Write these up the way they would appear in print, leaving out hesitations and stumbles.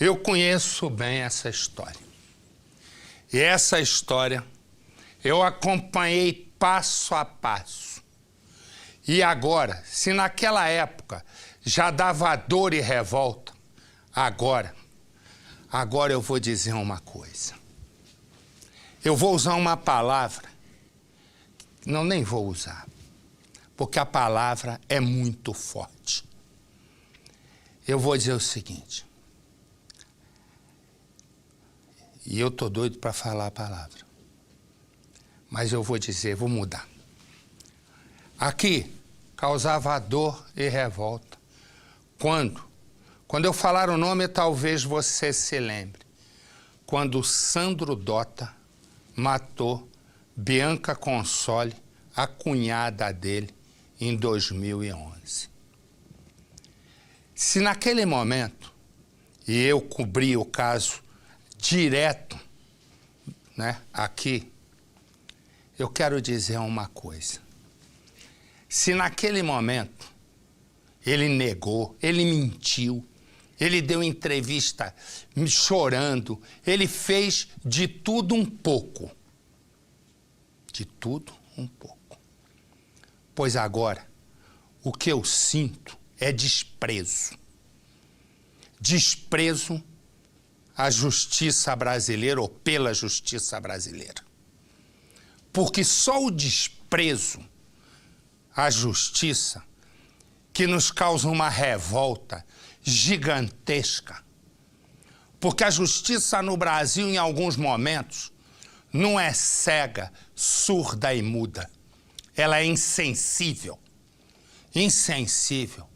Eu conheço bem essa história. E essa história eu acompanhei passo a passo. E agora, se naquela época já dava dor e revolta, agora eu vou dizer uma coisa. Eu vou usar uma palavra, não, nem vou usar, porque a palavra é muito forte. Eu vou dizer o seguinte, e eu tô doido para falar a palavra, mas eu vou dizer, vou mudar. Aqui causava dor e revolta. Quando eu falar o nome, talvez você se lembre. Quando o Sandro Dota matou Bianca Consoli, a cunhada dele, em 2011. Se naquele momento, e eu cobri o caso direto, né, aqui, eu quero dizer uma coisa. Se naquele momento ele negou, ele mentiu, ele deu entrevista chorando, ele fez de tudo um pouco. De tudo um pouco. Pois agora, o que eu sinto é desprezo. Desprezo à justiça brasileira ou pela justiça brasileira. Porque só o desprezo à justiça que nos causa uma revolta gigantesca. Porque a justiça no Brasil, em alguns momentos, não é cega, surda e muda. Ela é insensível. Insensível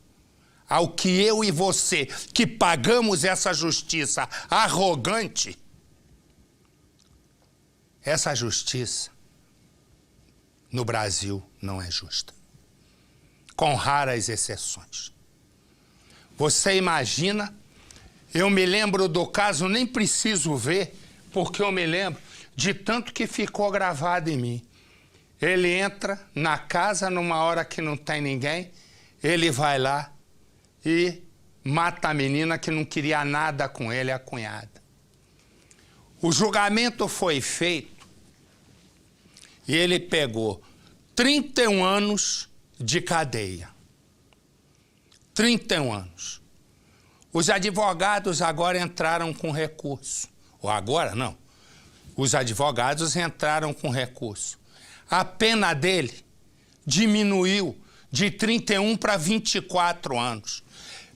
ao que eu e você, que pagamos essa justiça arrogante, essa justiça no Brasil não é justa. Com raras exceções. Você imagina, eu me lembro do caso, nem preciso ver, porque eu me lembro de tanto que ficou gravado em mim. Ele entra na casa numa hora que não tem ninguém, ele vai lá e mata a menina que não queria nada com ele, a cunhada. O julgamento foi feito e ele pegou 31 anos de cadeia. 31 anos. Os advogados agora entraram com recurso. Ou agora não. Os advogados entraram com recurso. A pena dele diminuiu de 31 para 24 anos.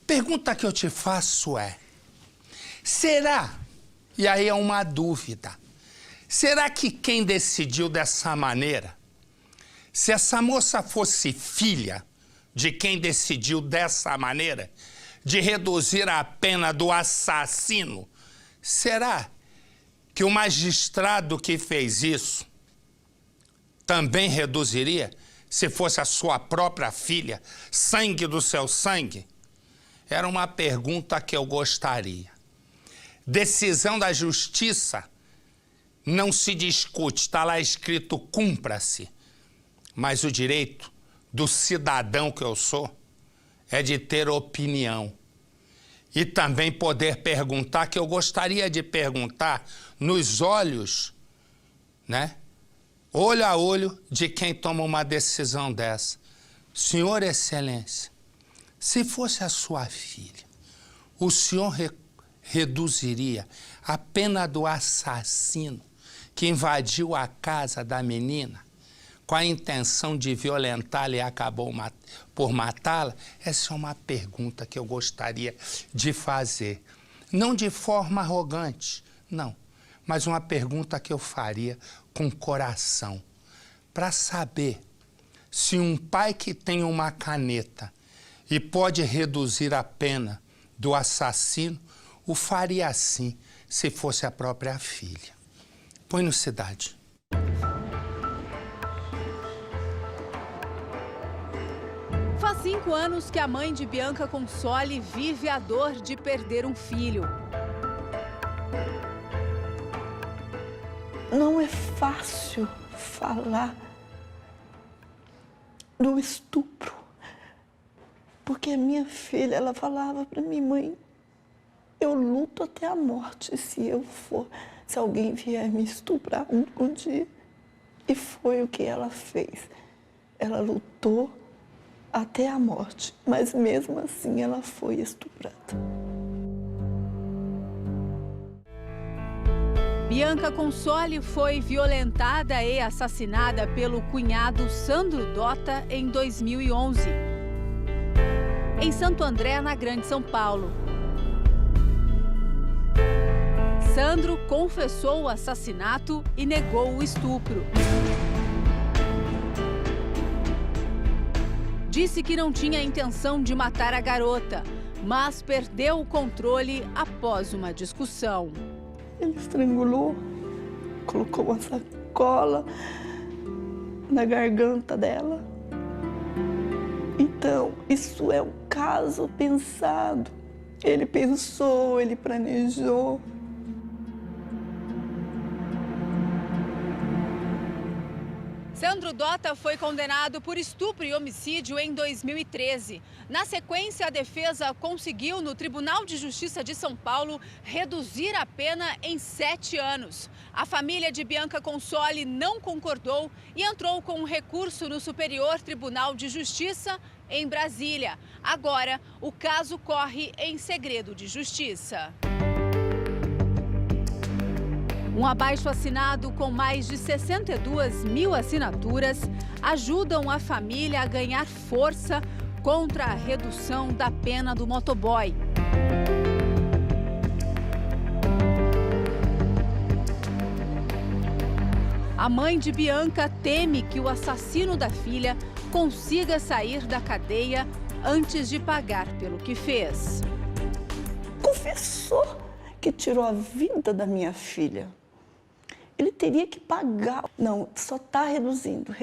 Pergunta que eu te faço é, será, e aí é uma dúvida, será que quem decidiu dessa maneira, se essa moça fosse filha de quem decidiu dessa maneira, de reduzir a pena do assassino, será que o magistrado que fez isso também reduziria se fosse a sua própria filha, sangue do seu sangue? Era uma pergunta que eu gostaria. Decisão da justiça não se discute, está lá escrito cumpra-se. Mas o direito do cidadão que eu sou é de ter opinião. E também poder perguntar, que eu gostaria de perguntar nos olhos, né? Olho a olho de quem toma uma decisão dessa. Senhor Excelência, se fosse a sua filha, o senhor reduziria a pena do assassino que invadiu a casa da menina com a intenção de violentá-la e acabou por matá-la? Essa é uma pergunta que eu gostaria de fazer. Não de forma arrogante, não. Mas uma pergunta que eu faria com coração. Para saber se um pai que tem uma caneta e pode reduzir a pena do assassino, o faria assim se fosse a própria filha. Põe no Cidade. Faz 5 anos que a mãe de Bianca Consoli vive a dor de perder um filho. Não é fácil falar do estupro, porque a minha filha, ela falava para mim, mãe, Eu luto até a morte se alguém vier me estuprar um dia. E foi o que ela fez. Ela lutou até a morte, mas mesmo assim ela foi estuprada. Bianca Consoli foi violentada e assassinada pelo cunhado Sandro Dota em 2011, em Santo André, na Grande São Paulo. Sandro confessou o assassinato e negou o estupro. Disse que não tinha intenção de matar a garota, mas perdeu o controle após uma discussão. Ele estrangulou, colocou uma sacola na garganta dela. Então, isso é um caso pensado. Ele pensou, ele planejou. Sandro Dota foi condenado por estupro e homicídio em 2013. Na sequência, a defesa conseguiu, no Tribunal de Justiça de São Paulo, reduzir a pena em 7 anos. A família de Bianca Consoli não concordou e entrou com um recurso no Superior Tribunal de Justiça, em Brasília. Agora, o caso corre em segredo de justiça. Um abaixo-assinado com mais de 62 mil assinaturas ajudam a família a ganhar força contra a redução da pena do motoboy. A mãe de Bianca teme que o assassino da filha consiga sair da cadeia antes de pagar pelo que fez. Confessou que tirou a vida da minha filha. Ele teria que pagar. Não, só está reduzindo.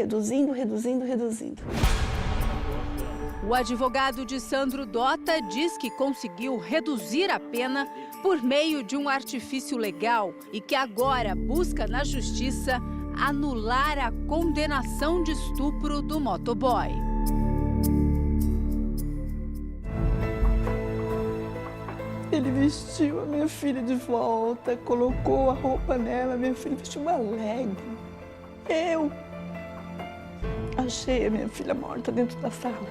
O advogado de Sandro Dota diz que conseguiu reduzir a pena por meio de um artifício legal e que agora busca na justiça anular a condenação de estupro do motoboy. Ele vestiu a minha filha de volta, colocou a roupa nela, minha filha vestiu uma leg. Eu achei a minha filha morta dentro da sala.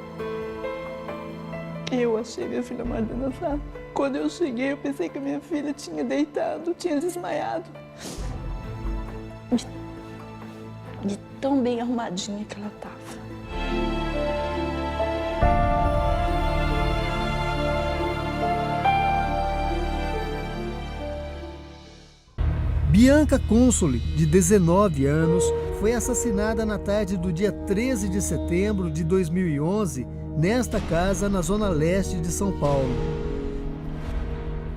Eu achei minha filha morta dentro da sala. Quando eu cheguei, eu pensei que a minha filha tinha deitado, tinha desmaiado. De tão bem arrumadinha que ela estava. Bianca Consoli, de 19 anos, foi assassinada na tarde do dia 13 de setembro de 2011, nesta casa na zona leste de São Paulo.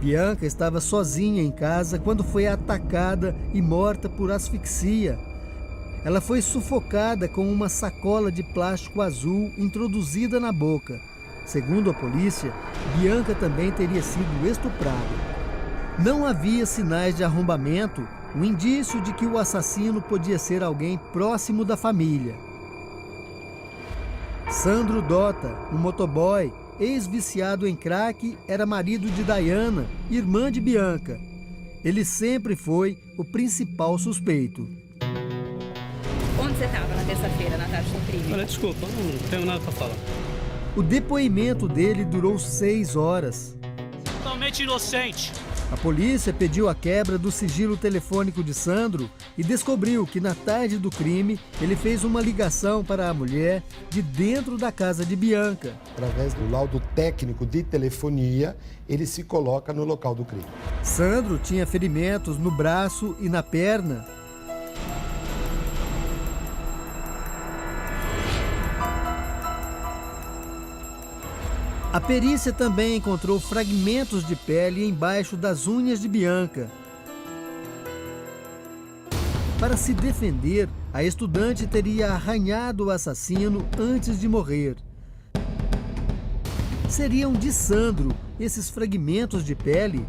Bianca estava sozinha em casa quando foi atacada e morta por asfixia. Ela foi sufocada com uma sacola de plástico azul introduzida na boca. Segundo a polícia, Bianca também teria sido estuprada. Não havia sinais de arrombamento, um indício de que o assassino podia ser alguém próximo da família. Sandro Dota, um motoboy, ex-viciado em crack, era marido de Dayana, irmã de Bianca. Ele sempre foi o principal suspeito. Onde você estava na terça-feira, na tarde do crime? Olha, desculpa, não tenho nada para falar. O depoimento dele durou 6 horas. Totalmente inocente. A polícia pediu a quebra do sigilo telefônico de Sandro e descobriu que na tarde do crime ele fez uma ligação para a mulher de dentro da casa de Bianca. Através do laudo técnico de telefonia, ele se coloca no local do crime. Sandro tinha ferimentos no braço e na perna. A perícia também encontrou fragmentos de pele embaixo das unhas de Bianca. Para se defender, a estudante teria arranhado o assassino antes de morrer. Seriam de Sandro esses fragmentos de pele?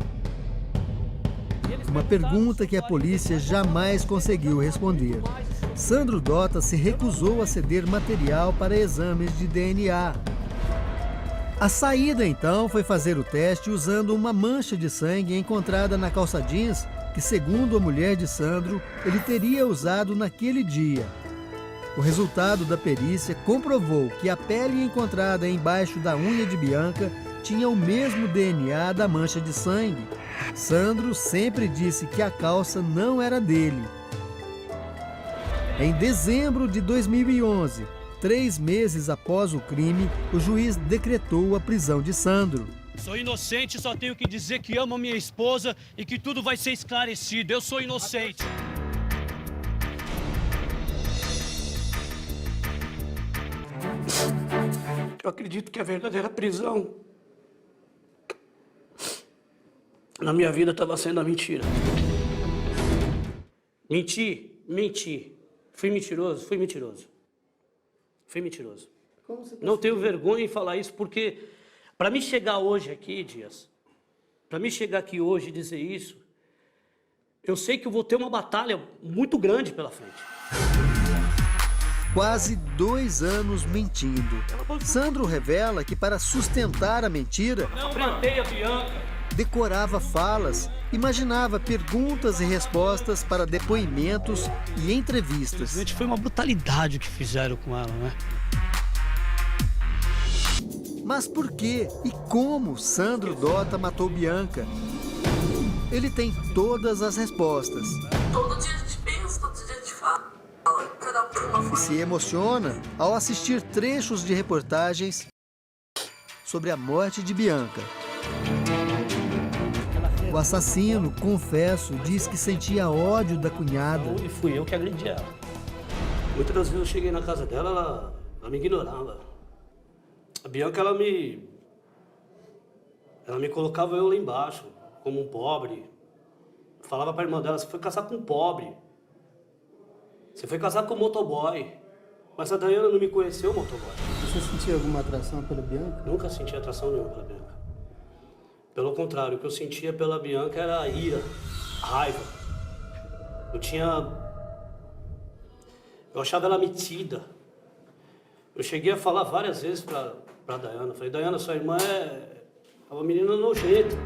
Uma pergunta que a polícia jamais conseguiu responder. Sandro Dota se recusou a ceder material para exames de DNA. A saída, então, foi fazer o teste usando uma mancha de sangue encontrada na calça jeans que, segundo a mulher de Sandro, ele teria usado naquele dia. O resultado da perícia comprovou que a pele encontrada embaixo da unha de Bianca tinha o mesmo DNA da mancha de sangue. Sandro sempre disse que a calça não era dele. Em dezembro de 2011, 3 meses após o crime, o juiz decretou a prisão de Sandro. Sou inocente, só tenho que dizer que amo a minha esposa e que tudo vai ser esclarecido. Eu sou inocente. Eu acredito que a verdadeira prisão na minha vida estava sendo a mentira. Menti. Fui mentiroso. Não tenho vergonha em falar isso, porque para mim chegar hoje aqui, Dias, para mim chegar aqui hoje e dizer isso, eu sei que eu vou ter uma batalha muito grande pela frente. Quase 2 anos mentindo. Sandro revela que, para sustentar a mentira, Plantei a Bianca. decorava falas, imaginava perguntas e respostas para depoimentos e entrevistas. Foi uma brutalidade o que fizeram com ela, né? Mas por que e como Sandro Dota matou Bianca? Ele tem todas as respostas. Todo dia a gente pensa, todo dia a gente fala. Cada E se emociona ao assistir trechos de reportagens sobre a morte de Bianca. O assassino, confesso, diz que sentia ódio da cunhada. E fui eu que agredi ela. Muitas das vezes eu cheguei na casa dela, ela me ignorava. A Bianca, ela me colocava eu lá embaixo, como um pobre. Falava pra irmã dela, você foi casar com um pobre. Você foi casar com um motoboy. Mas a Dayana não me conheceu, motoboy. Você sentia alguma atração pela Bianca? Nunca senti atração nenhuma pela Bianca. Pelo contrário, o que eu sentia pela Bianca era ira, raiva. Eu achava ela metida. Eu cheguei a falar várias vezes pra Dayana. Falei, Dayana, sua irmã é uma menina nojenta.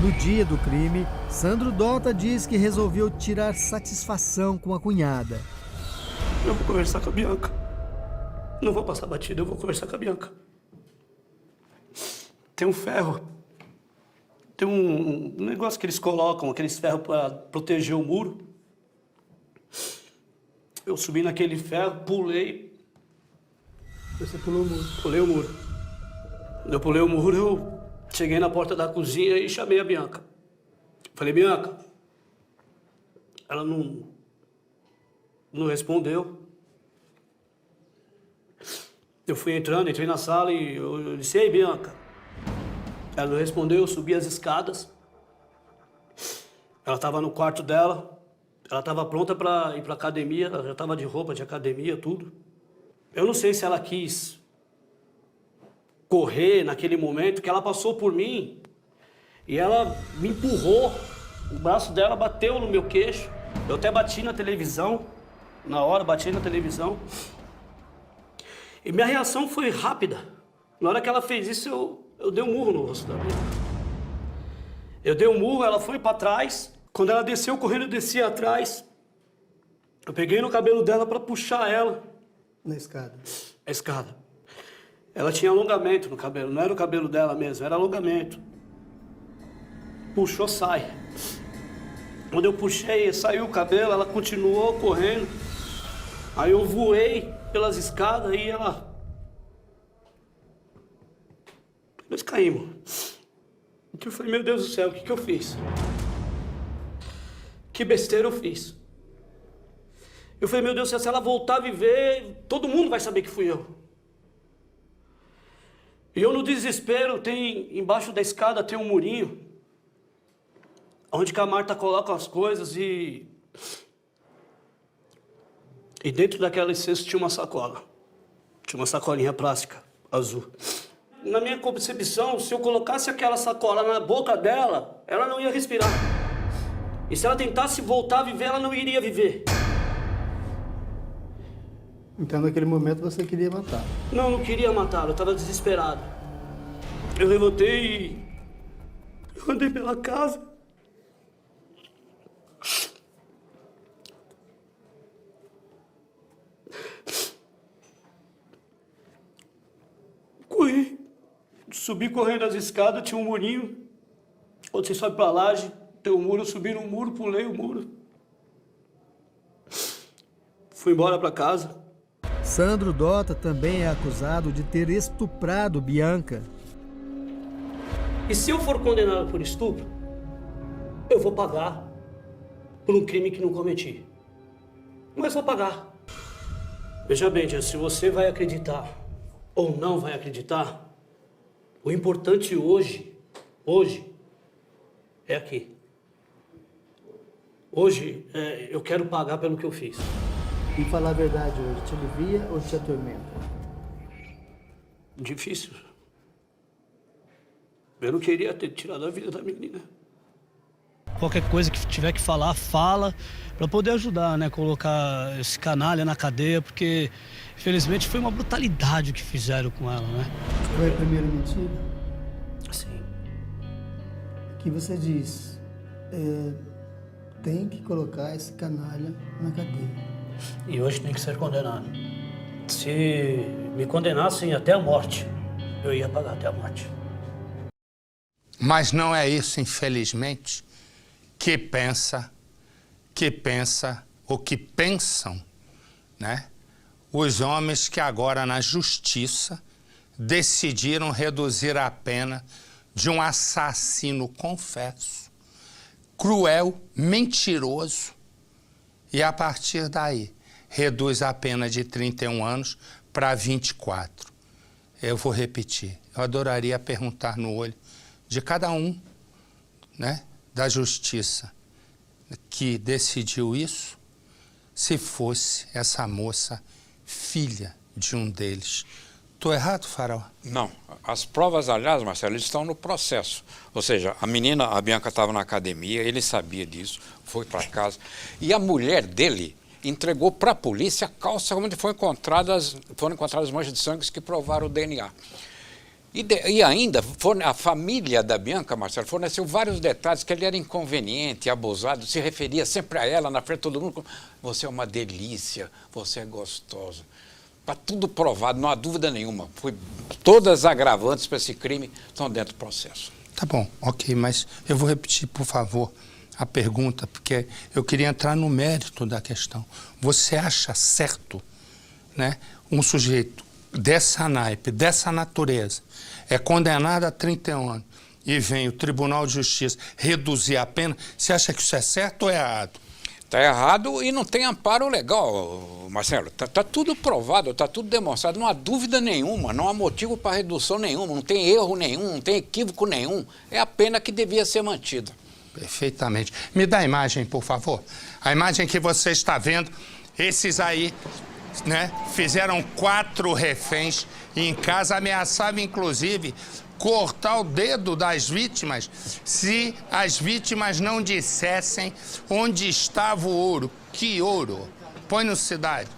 No dia do crime, Sandro Dota diz que resolveu tirar satisfação com a cunhada. Eu vou conversar com a Bianca. Não vou passar batida, eu vou conversar com a Bianca. Tem um ferro. Tem um negócio que eles colocam, aqueles ferros para proteger o muro. Eu subi naquele ferro, pulei. Você pulou o muro? Pulei o muro. Quando eu pulei o muro, eu cheguei na porta da cozinha e chamei a Bianca. Falei, Bianca. Ela não respondeu. Eu fui entrei na sala e eu disse, ei, Bianca. Ela não respondeu, eu subi as escadas. Ela estava no quarto dela. Ela estava pronta para ir para academia. Ela já estava de roupa de academia, tudo. Eu não sei se ela quis correr naquele momento, que ela passou por mim e ela me empurrou. O braço dela bateu no meu queixo. Eu até bati na televisão. Na hora, bati na televisão. E minha reação foi rápida. Na hora que ela fez isso, eu dei um murro no rosto da Bianca. Eu dei um murro, ela foi para trás. Quando ela desceu correndo, eu desci atrás. Eu peguei no cabelo dela para puxar ela. Na escada? A escada. Ela tinha alongamento no cabelo, não era o cabelo dela mesmo, era alongamento. Puxou, sai. Quando eu puxei, saiu o cabelo, ela continuou correndo. Aí eu voei pelas escadas e ela... Nós caímos. Então eu falei, meu Deus do céu, o que eu fiz? Que besteira eu fiz. Eu falei, meu Deus do céu, se ela voltar a viver, todo mundo vai saber que fui eu. E eu no desespero, embaixo da escada tem um murinho, onde que a Marta coloca as coisas e dentro daquela cesta tinha uma sacola. Tinha uma sacolinha plástica, azul. Na minha concepção, se eu colocasse aquela sacola na boca dela, ela não ia respirar. E se ela tentasse voltar a viver, ela não iria viver. Então, naquele momento, você queria matar? Não queria matá-la, eu estava desesperado. Eu levantei e eu andei pela casa. Corri. Subi correndo as escadas, tinha um murinho. Quando você sobe pra laje, tem um muro, eu subi no muro, pulei o muro. Fui embora pra casa. Sandro Dota também é acusado de ter estuprado Bianca. E se eu for condenado por estupro, eu vou pagar por um crime que não cometi. Mas vou pagar. Veja bem, Tia, se você vai acreditar ou não vai acreditar, o importante hoje é aqui. Hoje, eu quero pagar pelo que eu fiz. E falar a verdade hoje, te alivia ou te atormenta? Difícil. Eu não queria ter tirado a vida da menina. Qualquer coisa que tiver que falar, fala, para poder ajudar, né? Colocar esse canalha na cadeia, porque, infelizmente, foi uma brutalidade o que fizeram com ela, né? Foi a primeira mentira? Sim. Que você diz, tem que colocar esse canalha na cadeia. E hoje tem que ser condenado. Se me condenassem até a morte, eu ia pagar até a morte. Mas não é isso, infelizmente, que pensam, né? Os homens que agora na justiça decidiram reduzir a pena de um assassino, confesso, cruel, mentiroso, e a partir daí reduz a pena de 31 anos para 24. Eu vou repetir, eu adoraria perguntar no olho de cada um, né, da justiça que decidiu isso, se fosse essa moça filha de um deles. Estou errado, Farol? Não. As provas, aliás, Marcelo, estão no processo. Ou seja, a Bianca estava na academia, ele sabia disso, foi para casa. E a mulher dele entregou para a polícia a calça onde foram encontradas manchas de sangue que provaram o DNA. E ainda, a família da Bianca, Marcelo, forneceu vários detalhes que ele era inconveniente, abusado, se referia sempre a ela, na frente de todo mundo, você é uma delícia, você é gostosa. Está tudo provado, não há dúvida nenhuma. Todas as agravantes para esse crime estão dentro do processo. Tá bom, ok, mas eu vou repetir, por favor, a pergunta, porque eu queria entrar no mérito da questão. Você acha certo, né, um sujeito dessa naipe, dessa natureza, é condenado a 31 anos e vem o Tribunal de Justiça reduzir a pena? Você acha que isso é certo ou é errado? Está errado e não tem amparo legal, Marcelo. Está tudo provado, está tudo demonstrado, não há dúvida nenhuma, não há motivo para redução nenhuma, não tem erro nenhum, não tem equívoco nenhum. É a pena que devia ser mantida. Perfeitamente. Me dá a imagem, por favor. A imagem que você está vendo, esses aí, né, fizeram 4 reféns em casa, ameaçavam inclusive cortar o dedo das vítimas se as vítimas não dissessem onde estava o ouro. Que ouro? Põe no Cidade.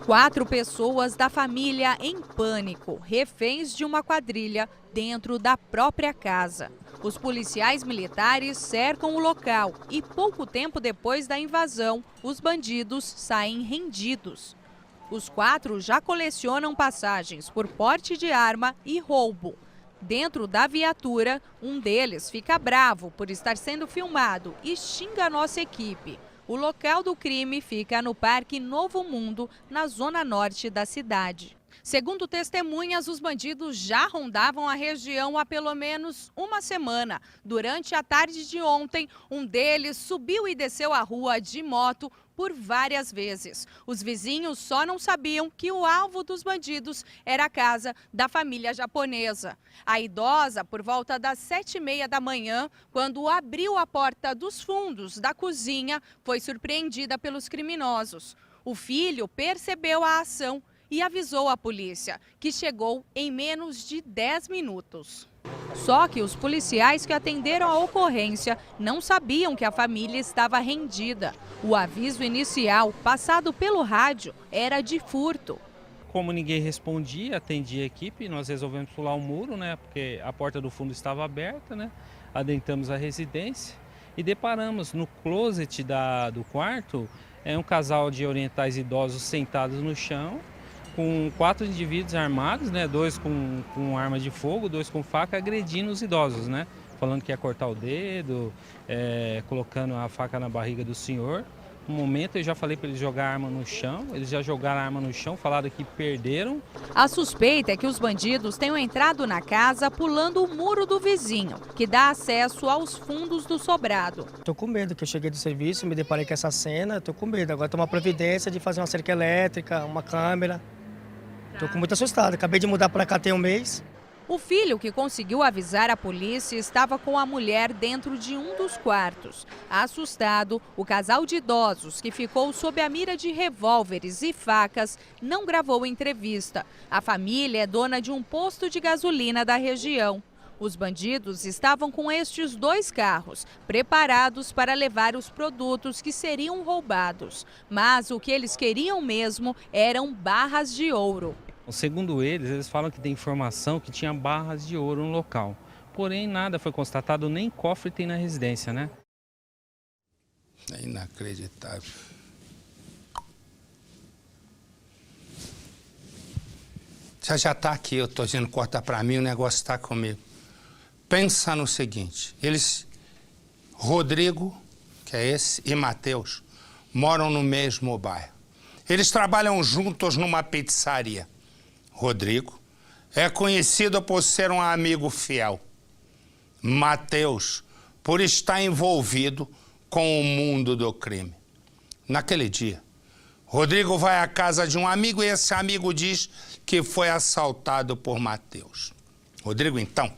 4 pessoas da família em pânico, reféns de uma quadrilha dentro da própria casa. Os policiais militares cercam o local e pouco tempo depois da invasão, os bandidos saem rendidos. Os 4 já colecionam passagens por porte de arma e roubo. Dentro da viatura, um deles fica bravo por estar sendo filmado e xinga a nossa equipe. O local do crime fica no Parque Novo Mundo, na zona norte da cidade. Segundo testemunhas, os bandidos já rondavam a região há pelo menos uma semana. Durante a tarde de ontem, um deles subiu e desceu a rua de moto por várias vezes. Os vizinhos só não sabiam que o alvo dos bandidos era a casa da família japonesa. A idosa, por volta das 7h30 da manhã, quando abriu a porta dos fundos da cozinha, foi surpreendida pelos criminosos. O filho percebeu a ação e avisou a polícia, que chegou em menos de 10 minutos. Só que os policiais que atenderam a ocorrência não sabiam que a família estava rendida. O aviso inicial, passado pelo rádio, era de furto. como ninguém respondia, atendia a equipe, nós resolvemos pular o muro, né? Porque a porta do fundo estava aberta, né? Adentramos a residência e deparamos no closet do quarto um casal de orientais idosos sentados no chão, com 4 indivíduos armados, né? 2 com arma de fogo, 2 com faca, agredindo os idosos, né? Falando que ia cortar o dedo, colocando a faca na barriga do senhor. No momento eu já falei para eles jogar a arma no chão, eles já jogaram a arma no chão, falaram que perderam. A suspeita é que os bandidos tenham entrado na casa pulando o muro do vizinho, que dá acesso aos fundos do sobrado. Tô com medo, que eu cheguei do serviço, me deparei com essa cena, tô com medo. Agora tomar providência de fazer uma cerca elétrica, uma câmera. Tô muito assustado, acabei de mudar para cá tem um mês. O filho, que conseguiu avisar a polícia, estava com a mulher dentro de um dos quartos. Assustado, o casal de idosos, que ficou sob a mira de revólveres e facas, não gravou entrevista. A família é dona de um posto de gasolina da região. Os bandidos estavam com estes 2 carros, preparados para levar os produtos que seriam roubados. Mas o que eles queriam mesmo eram barras de ouro. Segundo eles falam que tem informação que tinha barras de ouro no local. Porém, nada foi constatado, nem cofre tem na residência, né? É inacreditável. Você já está aqui, eu estou dizendo, corta para mim, o negócio está comigo. Pensa no seguinte, Rodrigo, que é esse, e Matheus, moram no mesmo bairro. Eles trabalham juntos numa pizzaria. Rodrigo é conhecido por ser um amigo fiel. Matheus, por estar envolvido com o mundo do crime. Naquele dia, Rodrigo vai à casa de um amigo e esse amigo diz que foi assaltado por Matheus. Rodrigo, então,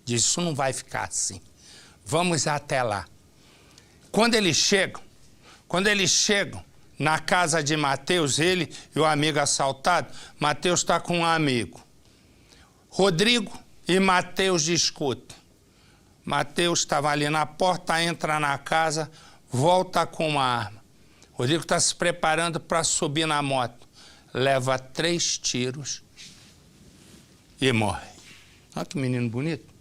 diz, isso não vai ficar assim. Vamos até lá. Quando eles chegam na casa de Matheus, ele e o amigo assaltado, Matheus está com um amigo. Rodrigo e Matheus discutem. Matheus estava ali na porta, entra na casa, volta com uma arma. Rodrigo está se preparando para subir na moto. Leva 3 tiros e morre. Olha que menino bonito.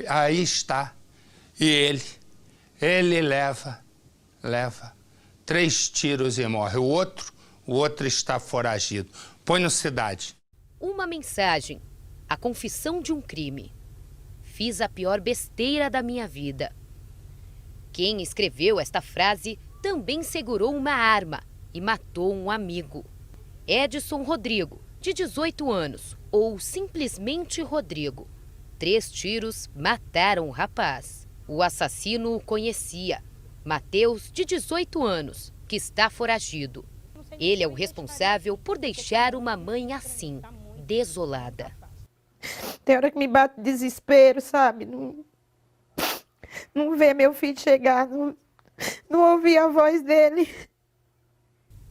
Aí está. E ele leva 3 tiros e morre. O outro está foragido. Põe no Cidade. Uma mensagem. A confissão de um crime. Fiz a pior besteira da minha vida. Quem escreveu esta frase também segurou uma arma e matou um amigo. Edson Rodrigo, de 18 anos, ou simplesmente Rodrigo. 3 tiros mataram o rapaz. O assassino o conhecia. Matheus, de 18 anos, que está foragido. Ele é o responsável por deixar uma mãe assim, desolada. Tem hora que me bate desespero, sabe? Não ver meu filho chegar, não ouvir a voz dele.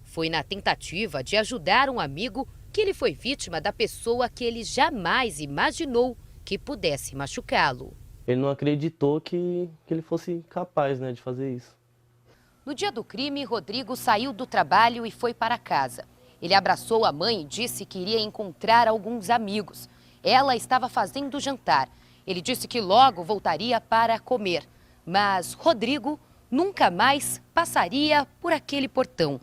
Foi na tentativa de ajudar um amigo que ele foi vítima da pessoa que ele jamais imaginou que pudesse machucá-lo. Ele não acreditou que ele fosse capaz, de fazer isso. No dia do crime, Rodrigo saiu do trabalho e foi para casa. Ele abraçou a mãe e disse que iria encontrar alguns amigos. Ela estava fazendo jantar. Ele disse que logo voltaria para comer. Mas Rodrigo nunca mais passaria por aquele portão.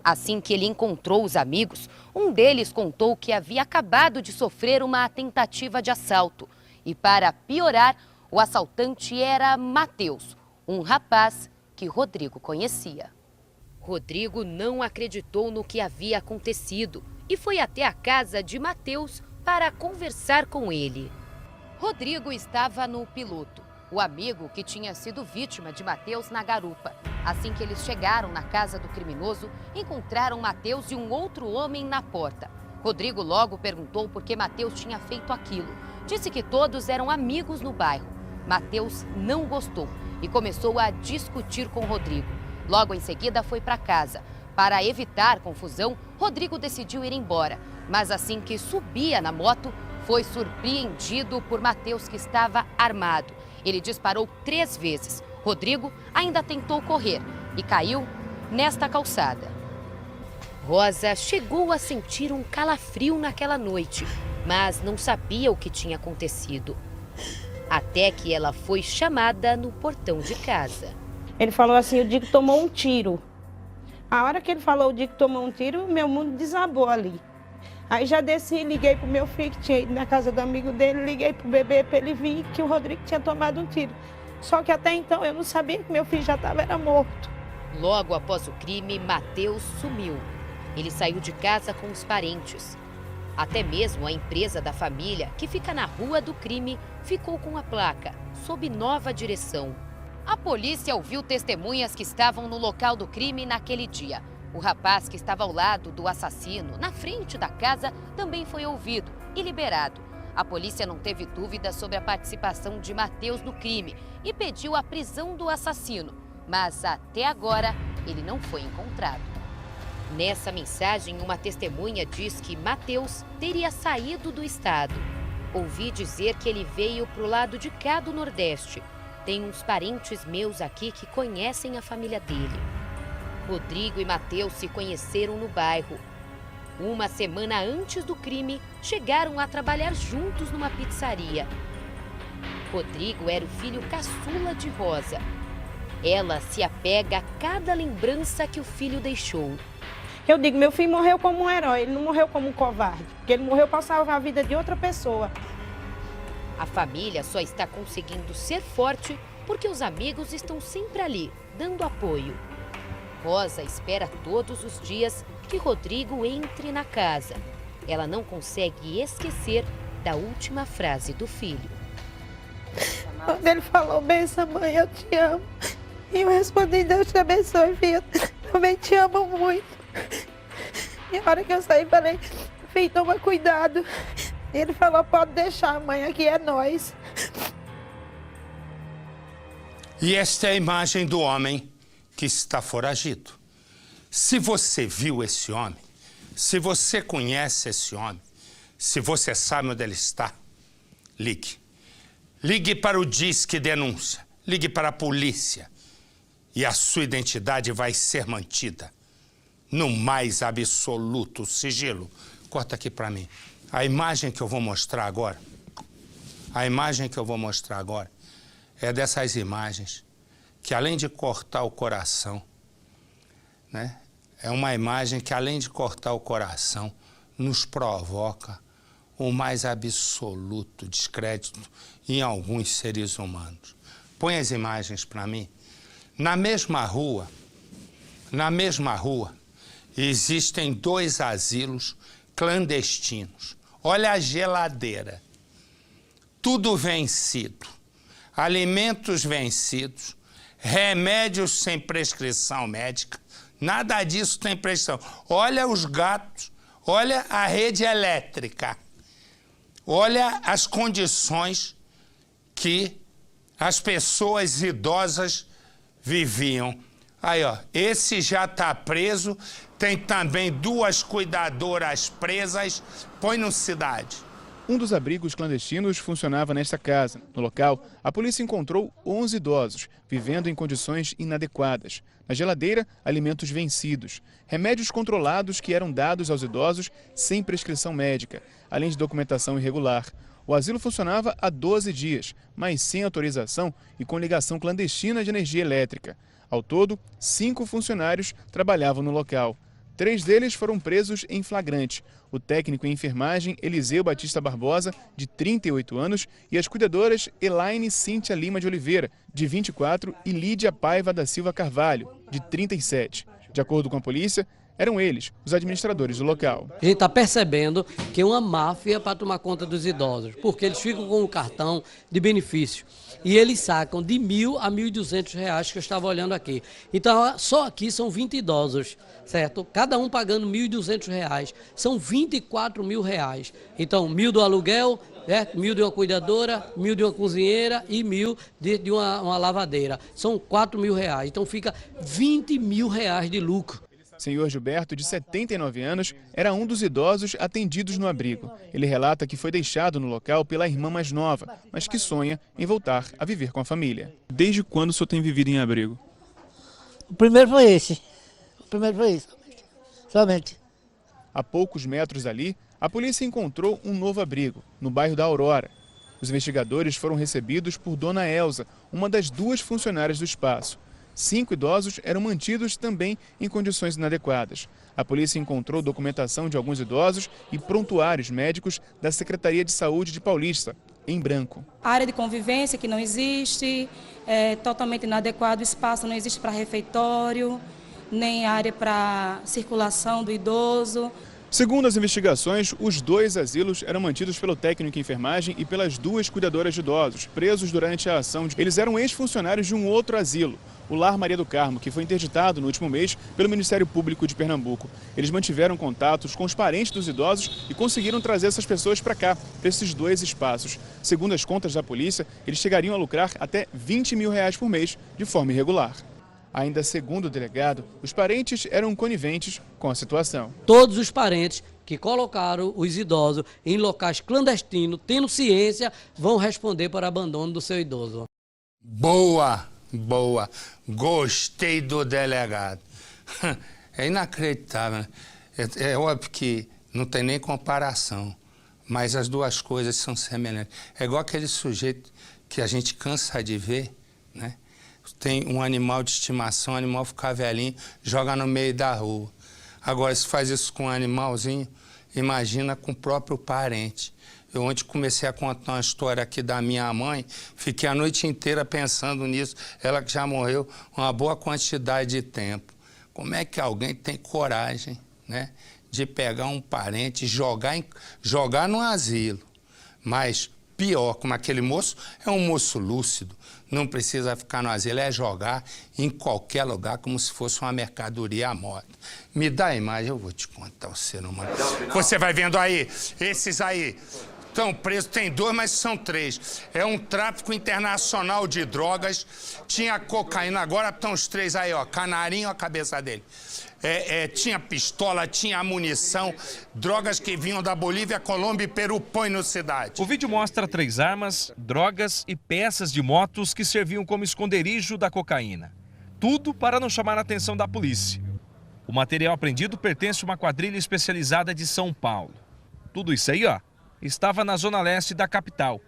Assim que ele encontrou os amigos, um deles contou que havia acabado de sofrer uma tentativa de assalto. E para piorar, o assaltante era Matheus, um rapaz que Rodrigo conhecia. Rodrigo não acreditou no que havia acontecido e foi até a casa de Matheus para conversar com ele. Rodrigo estava no piloto, o amigo que tinha sido vítima de Matheus na garupa. Assim que eles chegaram na casa do criminoso, encontraram Matheus e um outro homem na porta. Rodrigo logo perguntou por que Matheus tinha feito aquilo. Disse que todos eram amigos no bairro. Matheus não gostou e começou a discutir com Rodrigo. Logo em seguida foi para casa. Para evitar confusão, Rodrigo decidiu ir embora. Mas assim que subia na moto, foi surpreendido por Matheus, que estava armado. Ele disparou 3 vezes. Rodrigo ainda tentou correr e caiu nesta calçada. Rosa chegou a sentir um calafrio naquela noite, mas não sabia o que tinha acontecido. Até que ela foi chamada no portão de casa. Ele falou assim, o Dico tomou um tiro. A hora que ele falou o Dico tomou um tiro, meu mundo desabou ali. Aí já desci, liguei pro meu filho que tinha ido na casa do amigo dele, liguei pro bebê para ele vir que o Rodrigo tinha tomado um tiro. Só que até então eu não sabia que meu filho já era morto. Logo após o crime, Matheus sumiu. Ele saiu de casa com os parentes. Até mesmo a empresa da família, que fica na rua do crime, ficou com a placa, sob nova direção. A polícia ouviu testemunhas que estavam no local do crime naquele dia. O rapaz que estava ao lado do assassino, na frente da casa, também foi ouvido e liberado. A polícia não teve dúvida sobre a participação de Matheus no crime e pediu a prisão do assassino. Mas até agora, ele não foi encontrado. Nessa mensagem, uma testemunha diz que Matheus teria saído do estado. Ouvi dizer que ele veio para o lado de cá do Nordeste. Tem uns parentes meus aqui que conhecem a família dele. Rodrigo e Matheus se conheceram no bairro. Uma semana antes do crime, chegaram a trabalhar juntos numa pizzaria. Rodrigo era o filho caçula de Rosa. Ela se apega a cada lembrança que o filho deixou. Eu digo, meu filho morreu como um herói, ele não morreu como um covarde, porque ele morreu para salvar a vida de outra pessoa. A família só está conseguindo ser forte porque os amigos estão sempre ali, dando apoio. Rosa espera todos os dias que Rodrigo entre na casa. Ela não consegue esquecer da última frase do filho. Quando ele falou, benção, mãe, eu te amo. E eu respondi, Deus te abençoe, filho. Também te amo muito. E a hora que eu saí, falei, filho, toma cuidado. Ele falou, pode deixar, mãe, aqui é nós. E esta é a imagem do homem que está foragido. Se você viu esse homem, se você conhece esse homem, se você sabe onde ele está, ligue. Ligue para o Disque Denúncia, ligue para a polícia e a sua identidade vai ser mantida no mais absoluto sigilo. Corta aqui para mim. A imagem que eu vou mostrar agora, é dessas imagens que, além de cortar o coração, né, é uma imagem que, além de cortar o coração, nos provoca o mais absoluto descrédito em alguns seres humanos. Põe as imagens para mim. Na mesma rua, existem 2 asilos clandestinos. Olha a geladeira. Tudo vencido. Alimentos vencidos. Remédios sem prescrição médica. Nada disso tem prescrição. Olha os gatos. Olha a rede elétrica. Olha as condições que as pessoas idosas viviam. Aí, ó, esse já está preso. Tem também 2 cuidadoras presas. Põe no Cidade. Um dos abrigos clandestinos funcionava nesta casa. No local, a polícia encontrou 11 idosos, vivendo em condições inadequadas. Na geladeira, alimentos vencidos, remédios controlados que eram dados aos idosos sem prescrição médica, além de documentação irregular. O asilo funcionava há 12 dias, mas sem autorização e com ligação clandestina de energia elétrica. Ao todo, 5 funcionários trabalhavam no local. 3 deles foram presos em flagrante. O técnico em enfermagem Eliseu Batista Barbosa, de 38 anos, e as cuidadoras Elaine Cíntia Lima de Oliveira, de 24, e Lídia Paiva da Silva Carvalho, de 37. De acordo com a polícia, eram eles os administradores do local. A gente está percebendo que é uma máfia para tomar conta dos idosos, porque eles ficam com o cartão de benefício e eles sacam de R$1.000 a R$1.200 que eu estava olhando aqui. Então, só aqui são 20 idosos, certo? Cada um pagando R$1.200, são R$24 mil. Então, 1.000 do aluguel, certo? 1.000 de uma cuidadora, 1.000 de uma cozinheira e 1.000 de uma lavadeira. São R$4 mil. Então, fica R$20 mil de lucro. Senhor Gilberto, de 79 anos, era um dos idosos atendidos no abrigo. Ele relata que foi deixado no local pela irmã mais nova, mas que sonha em voltar a viver com a família. Desde quando o senhor tem vivido em abrigo? O primeiro foi esse. somente. A poucos metros dali, a polícia encontrou um novo abrigo, no bairro da Aurora. Os investigadores foram recebidos por Dona Elza, uma das 2 funcionárias do espaço. 5 idosos eram mantidos também em condições inadequadas. A polícia encontrou documentação de alguns idosos e prontuários médicos da Secretaria de Saúde de Paulista, em branco. A área de convivência que não existe, é totalmente inadequado, o espaço não existe para refeitório, nem área para circulação do idoso. Segundo as investigações, os 2 asilos eram mantidos pelo técnico de enfermagem e pelas 2 cuidadoras de idosos, presos durante a ação. Eles eram ex-funcionários de um outro asilo, o Lar Maria do Carmo, que foi interditado no último mês pelo Ministério Público de Pernambuco. Eles mantiveram contatos com os parentes dos idosos e conseguiram trazer essas pessoas para cá, para esses 2 espaços. Segundo as contas da polícia, eles chegariam a lucrar até R$20 mil por mês, de forma irregular. Ainda segundo o delegado, os parentes eram coniventes com a situação. Todos os parentes que colocaram os idosos em locais clandestinos, tendo ciência, vão responder por abandono do seu idoso. Boa, boa. Gostei do delegado. É inacreditável, né? É óbvio que não tem nem comparação, mas as 2 coisas são semelhantes. É igual aquele sujeito que a gente cansa de ver, né? Tem um animal de estimação, o animal fica velhinho, joga no meio da rua. Agora, se faz isso com um animalzinho, imagina com o próprio parente. Eu ontem comecei a contar uma história aqui da minha mãe, fiquei a noite inteira pensando nisso, ela que já morreu uma boa quantidade de tempo. Como é que alguém tem coragem, né, de pegar um parente e jogar no asilo? Mas pior, como aquele moço, é um moço lúcido, não precisa ficar no asilo, é jogar em qualquer lugar como se fosse uma mercadoria à moda. Me dá a imagem, eu vou te contar o ser humano. Você vai vendo aí, esses aí estão presos, tem 2, mas são 3. É um tráfico internacional de drogas, tinha cocaína, agora estão os 3 aí, ó, canarinho a cabeça dele. Tinha pistola, tinha munição, drogas que vinham da Bolívia, Colômbia e Peru, põe no cidade. O vídeo mostra 3 armas, drogas e peças de motos que serviam como esconderijo da cocaína. Tudo para não chamar a atenção da polícia. O material apreendido pertence a uma quadrilha especializada de São Paulo. Tudo isso aí, ó, estava na zona leste da capital.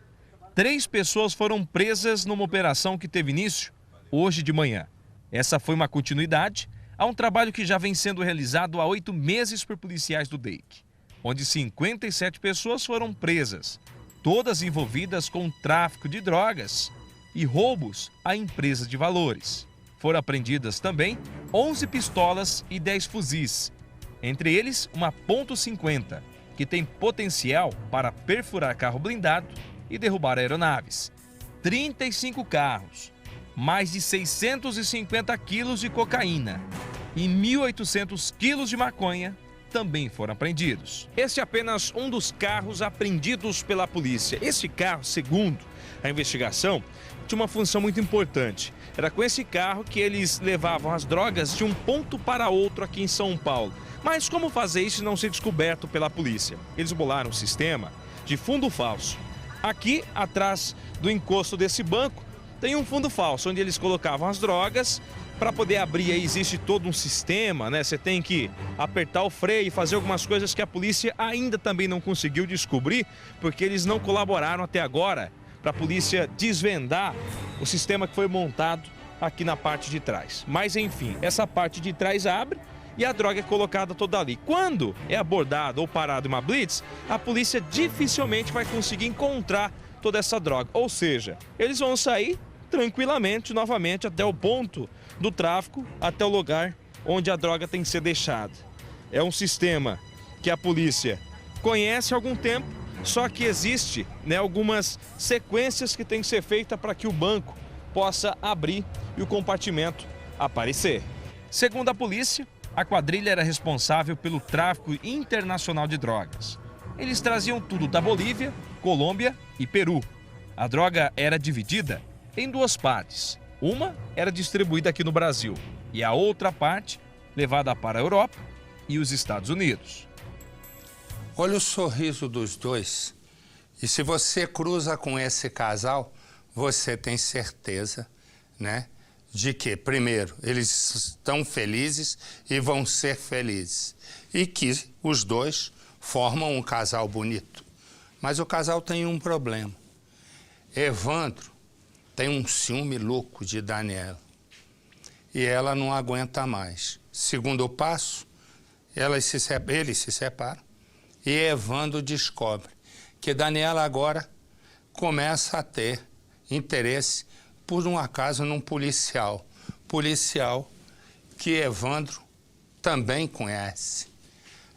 3 pessoas foram presas numa operação que teve início hoje de manhã. Essa foi uma continuidade a um trabalho que já vem sendo realizado há 8 meses por policiais do DEIC, onde 57 pessoas foram presas, todas envolvidas com tráfico de drogas e roubos a empresas de valores. Foram apreendidas também 11 pistolas e 10 fuzis, entre eles uma .50, que tem potencial para perfurar carro blindado e derrubar aeronaves. 35 carros, mais de 650 quilos de cocaína e 1.800 quilos de maconha também foram apreendidos. Este é apenas um dos carros apreendidos pela polícia. Esse carro, segundo a investigação, tinha uma função muito importante. Era com esse carro que eles levavam as drogas de um ponto para outro aqui em São Paulo. Mas como fazer isso e não ser descoberto pela polícia? Eles bolaram um sistema de fundo falso. Aqui, atrás do encosto desse banco, tem um fundo falso, onde eles colocavam as drogas. Para poder abrir aí existe todo um sistema, né? Você tem que apertar o freio e fazer algumas coisas que a polícia ainda também não conseguiu descobrir, porque eles não colaboraram até agora para a polícia desvendar o sistema que foi montado aqui na parte de trás. Mas enfim, essa parte de trás abre e a droga é colocada toda ali. Quando é abordado ou parado uma blitz, a polícia dificilmente vai conseguir encontrar toda essa droga. Ou seja, eles vão sair tranquilamente novamente até o ponto do tráfico, até o lugar onde a droga tem que ser deixada. É um sistema que a polícia conhece há algum tempo, só que existe, né, algumas sequências que tem que ser feitas para que o banco possa abrir e o compartimento aparecer. Segundo a polícia, a quadrilha era responsável pelo tráfico internacional de drogas. Eles traziam tudo da Bolívia, Colômbia e Peru. A droga era dividida em 2 partes. Uma era distribuída aqui no Brasil e a outra parte levada para a Europa e os Estados Unidos. Olha o sorriso dos 2. E se você cruza com esse casal, você tem certeza, né, de que, primeiro, eles estão felizes e vão ser felizes. E que os dois formam um casal bonito. Mas o casal tem um problema. Evandro tem um ciúme louco de Daniela. E ela não aguenta mais. Segundo passo, eles se separam. E Evandro descobre que Daniela agora começa a ter interesse, por um acaso, num policial. Policial que Evandro também conhece.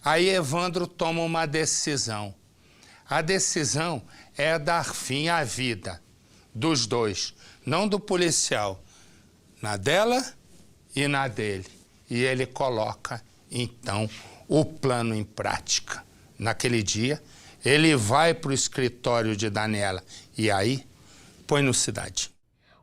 Aí Evandro toma uma decisão. A decisão é dar fim à vida dos dois, não do policial, na dela e na dele. E ele coloca, então, o plano em prática. Naquele dia, ele vai para o escritório de Daniela e aí põe no Cidade.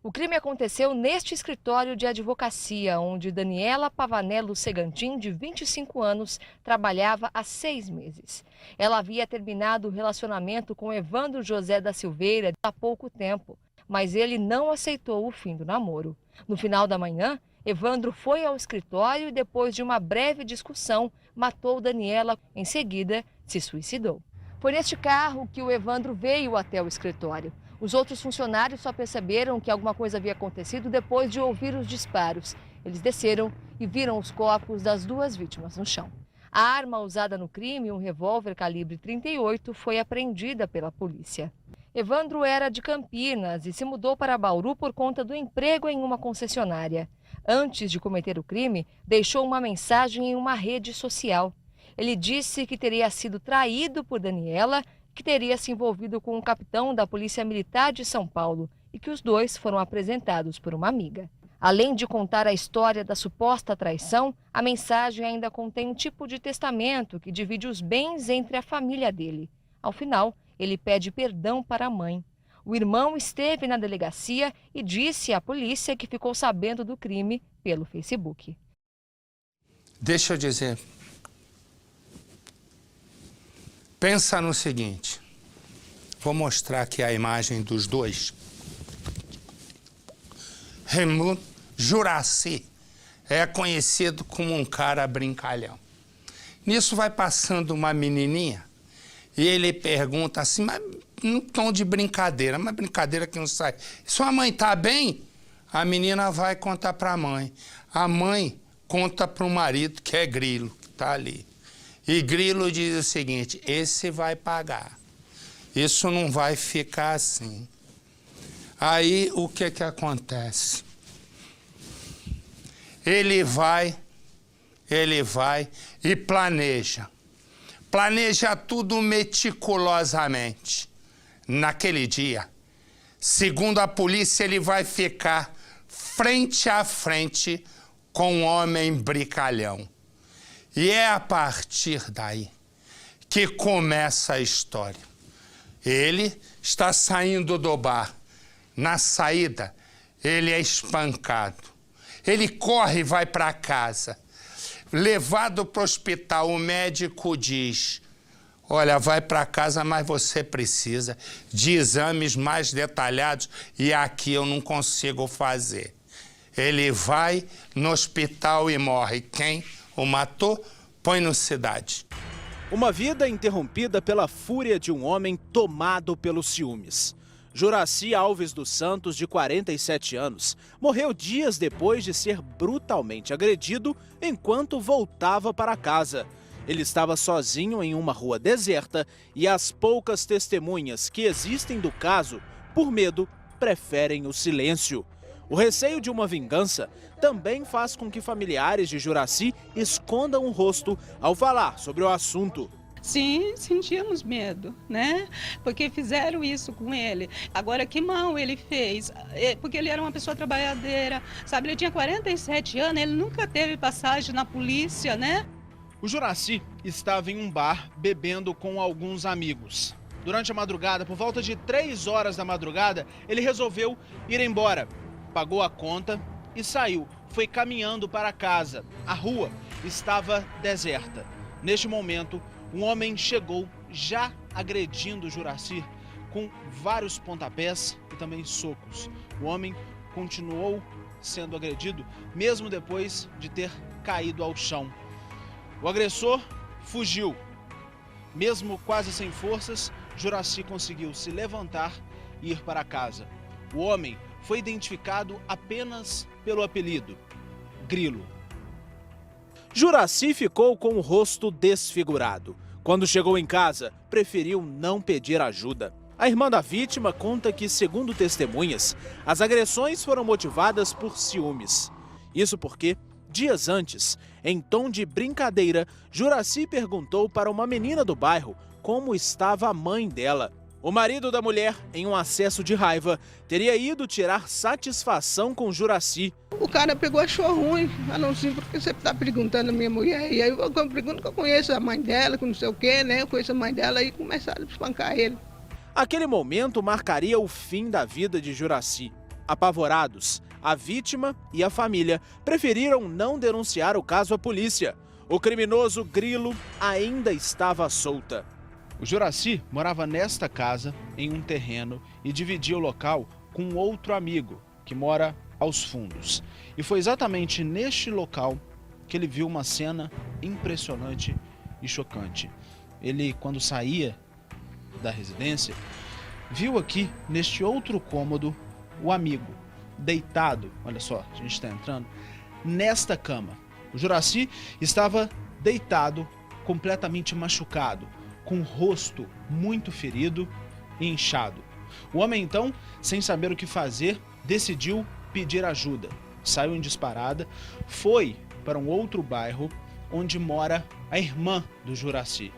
O crime aconteceu neste escritório de advocacia, onde Daniela Pavanello Segantin, de 25 anos, trabalhava há 6 meses. Ela havia terminado o relacionamento com Evandro José da Silveira há pouco tempo, mas ele não aceitou o fim do namoro. No final da manhã, Evandro foi ao escritório e, depois de uma breve discussão, matou Daniela. Em seguida, se suicidou. Foi neste carro que o Evandro veio até o escritório. Os outros funcionários só perceberam que alguma coisa havia acontecido depois de ouvir os disparos. Eles desceram e viram os corpos das 2 vítimas no chão. A arma usada no crime, um revólver calibre 38, foi apreendida pela polícia. Evandro era de Campinas e se mudou para Bauru por conta do emprego em uma concessionária. Antes de cometer o crime, deixou uma mensagem em uma rede social. Ele disse que teria sido traído por Daniela, que teria se envolvido com um capitão da Polícia Militar de São Paulo e que os dois foram apresentados por uma amiga. Além de contar a história da suposta traição, a mensagem ainda contém um tipo de testamento que divide os bens entre a família dele. Ao final, ele pede perdão para a mãe. O irmão esteve na delegacia e disse à polícia que ficou sabendo do crime pelo Facebook. Deixa eu dizer. Pensa no seguinte. Vou mostrar aqui a imagem dos dois. Raimundo Juraci é conhecido como um cara brincalhão. Nisso vai passando uma menininha e ele pergunta assim, mas num tom de brincadeira, mas brincadeira que não sai. Sua mãe tá bem? A menina vai contar para a mãe. A mãe conta para o marido, que é Grilo, que tá ali. E Grilo diz o seguinte, esse vai pagar. Isso não vai ficar assim. Aí o que acontece? Ele vai e planeja. Planeja tudo meticulosamente. Naquele dia, segundo a polícia, ele vai ficar frente a frente com um homem brincalhão. E é a partir daí que começa a história. Ele está saindo do bar. Na saída, ele é espancado. Ele corre e vai para casa. Levado para o hospital, o médico diz, olha, vai para casa, mas você precisa de exames mais detalhados e aqui eu não consigo fazer. Ele vai no hospital e morre. Quem o matou? Põe no Cidade. Uma vida interrompida pela fúria de um homem tomado pelos ciúmes. Juraci Alves dos Santos, de 47 anos, morreu dias depois de ser brutalmente agredido enquanto voltava para casa. Ele estava sozinho em uma rua deserta e as poucas testemunhas que existem do caso, por medo, preferem o silêncio. O receio de uma vingança também faz com que familiares de Juraci escondam o rosto ao falar sobre o assunto. Sim, sentíamos medo, né? Porque fizeram isso com ele. Agora, que mal ele fez? Porque ele era uma pessoa trabalhadeira, sabe? Ele tinha 47 anos, ele nunca teve passagem na polícia, né? O Juraci estava em um bar bebendo com alguns amigos. Durante a madrugada, por volta de 3 horas da madrugada, ele resolveu ir embora. Pagou a conta e saiu. Foi caminhando para casa. A rua estava deserta. Neste momento, um homem chegou já agredindo o Juraci com vários pontapés e também socos. O homem continuou sendo agredido, mesmo depois de ter caído ao chão. O agressor fugiu. Mesmo quase sem forças, Juracy conseguiu se levantar e ir para casa. O homem foi identificado apenas pelo apelido, Grilo. Juracy ficou com o rosto desfigurado. Quando chegou em casa, preferiu não pedir ajuda. A irmã da vítima conta que, segundo testemunhas, as agressões foram motivadas por ciúmes. Isso porque, dias antes, em tom de brincadeira, Juracy perguntou para uma menina do bairro como estava a mãe dela. O marido da mulher, em um acesso de raiva, teria ido tirar satisfação com Juracy. O cara pegou e achou ruim, falou assim, porque você está perguntando a minha mulher, e aí eu pergunto que eu conheço a mãe dela, que não sei o quê, né? Eu conheço a mãe dela e começaram a espancar ele. Aquele momento marcaria o fim da vida de Juracy. Apavorados, a vítima e a família preferiram não denunciar o caso à polícia. O criminoso Grilo ainda estava solta. O Juracy morava nesta casa, em um terreno, e dividia o local com outro amigo, que mora aos fundos. E foi exatamente neste local que ele viu uma cena impressionante e chocante. Ele, quando saía da residência, viu aqui, neste outro cômodo, o amigo, deitado, olha só, a gente está entrando, nesta cama. O Juracy estava deitado, completamente machucado, com o rosto muito ferido e inchado. O homem, então, sem saber o que fazer, decidiu pedir ajuda. Saiu em disparada, foi para um outro bairro onde mora a irmã do Juracy.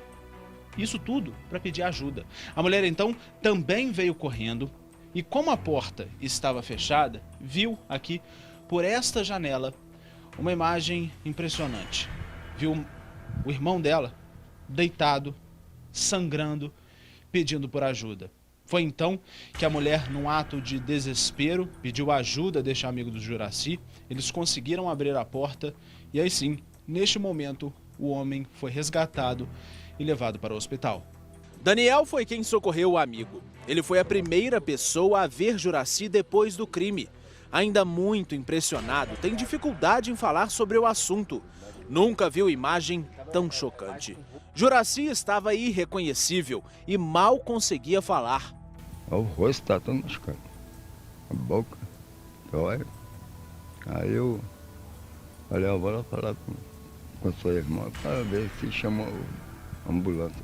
Isso tudo para pedir ajuda. A mulher, então, também veio correndo e, como a porta estava fechada, viu aqui, por esta janela, uma imagem impressionante. Viu o irmão dela deitado, sangrando, pedindo por ajuda. Foi então que a mulher, num ato de desespero, pediu ajuda deste amigo do Juracy. Eles conseguiram abrir a porta e aí sim, neste momento, o homem foi resgatado e levado para o hospital. Daniel foi quem socorreu o amigo. Ele foi a primeira pessoa a ver Juracy depois do crime. Ainda muito impressionado, tem dificuldade em falar sobre o assunto. Nunca viu imagem tão chocante. Juracy estava irreconhecível e mal conseguia falar. O rosto está todo machucado, a boca dói. Aí eu falei, eu vou lá falar com a sua irmã para ver se chama a ambulância.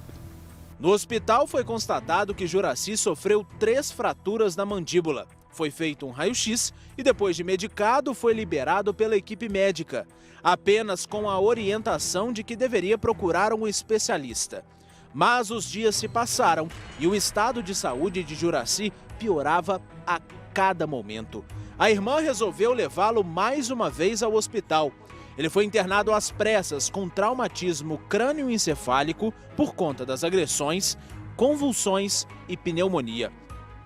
No hospital foi constatado que Juracy sofreu 3 fraturas na mandíbula. Foi feito um raio-x e depois de medicado foi liberado pela equipe médica, apenas com a orientação de que deveria procurar um especialista. Mas os dias se passaram e o estado de saúde de Juracy piorava a cada momento. A irmã resolveu levá-lo mais uma vez ao hospital. Ele foi internado às pressas com traumatismo crânioencefálico por conta das agressões, convulsões e pneumonia.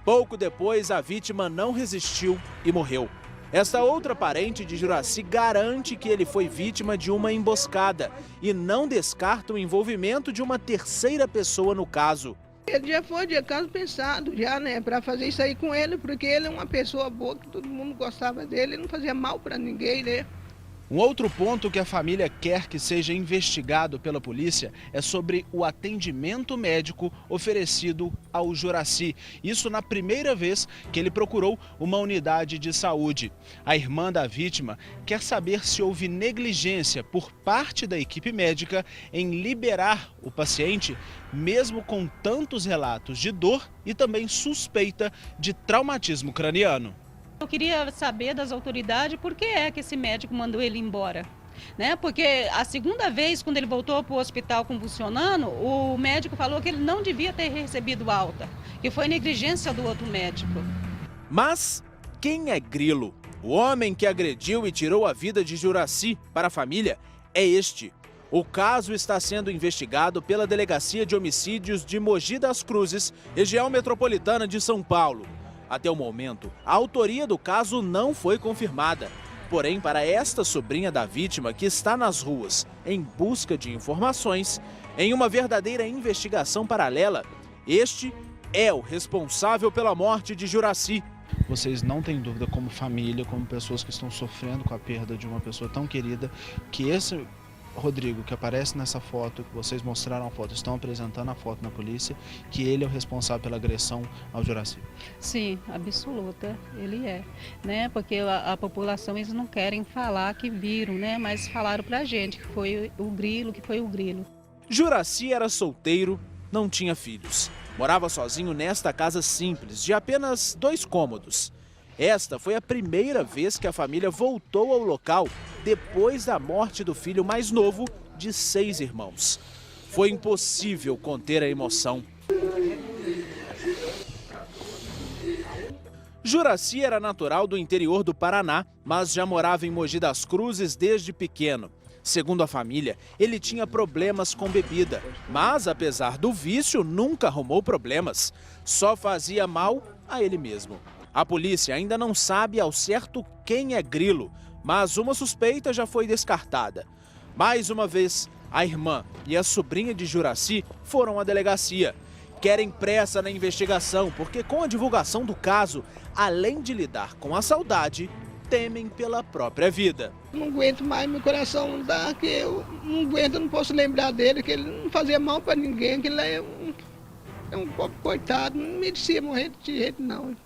Pouco depois, a vítima não resistiu e morreu. Esta outra parente de Juracy garante que ele foi vítima de uma emboscada e não descarta o envolvimento de uma terceira pessoa no caso. Ele já foi de caso pensado, já, né, para fazer isso aí com ele, porque ele é uma pessoa boa, que todo mundo gostava dele, ele não fazia mal para ninguém, né? Um outro ponto que a família quer que seja investigado pela polícia é sobre o atendimento médico oferecido ao Juracy. Isso na primeira vez que ele procurou uma unidade de saúde. A irmã da vítima quer saber se houve negligência por parte da equipe médica em liberar o paciente, mesmo com tantos relatos de dor e também suspeita de traumatismo craniano. Eu queria saber das autoridades por que é que esse médico mandou ele embora, né? Porque a segunda vez, quando ele voltou para o hospital convulsionando, o médico falou que ele não devia ter recebido alta, que foi negligência do outro médico. Mas quem é Grilo? O homem que agrediu e tirou a vida de Juracy para a família é este. O caso está sendo investigado pela Delegacia de Homicídios de Mogi das Cruzes, região metropolitana de São Paulo. Até o momento, a autoria do caso não foi confirmada. Porém, para esta sobrinha da vítima que está nas ruas em busca de informações, em uma verdadeira investigação paralela, este é o responsável pela morte de Juracy. vocês não têm dúvida, como família, como pessoas que estão sofrendo com a perda de uma pessoa tão querida, que esse Rodrigo que aparece nessa foto, que vocês mostraram a foto, estão apresentando a foto na polícia, que ele é o responsável pela agressão ao Juracy? Sim, absoluta, ele é, né? Porque a população, eles não querem falar que viram, né? Mas falaram pra gente que foi o grilo, Juracy era solteiro, não tinha filhos. Morava sozinho nesta casa simples, de apenas 2 cômodos. Esta foi a primeira vez que a família voltou ao local depois da morte do filho mais novo de 6 irmãos. Foi impossível conter a emoção. Juracy era natural do interior do Paraná, mas já morava em Mogi das Cruzes desde pequeno. Segundo a família, ele tinha problemas com bebida, mas apesar do vício, nunca arrumou problemas. Só fazia mal a ele mesmo. A polícia ainda não sabe ao certo quem é Grilo, mas uma suspeita já foi descartada. Mais uma vez, a irmã e a sobrinha de Juracy foram à delegacia. Querem pressa na investigação, porque com a divulgação do caso, além de lidar com a saudade, temem pela própria vida. Não aguento mais, meu coração não dá, que eu não aguento, eu não posso lembrar dele, que ele não fazia mal para ninguém, que ele é um pobre coitado, não merecia morrer de jeito não.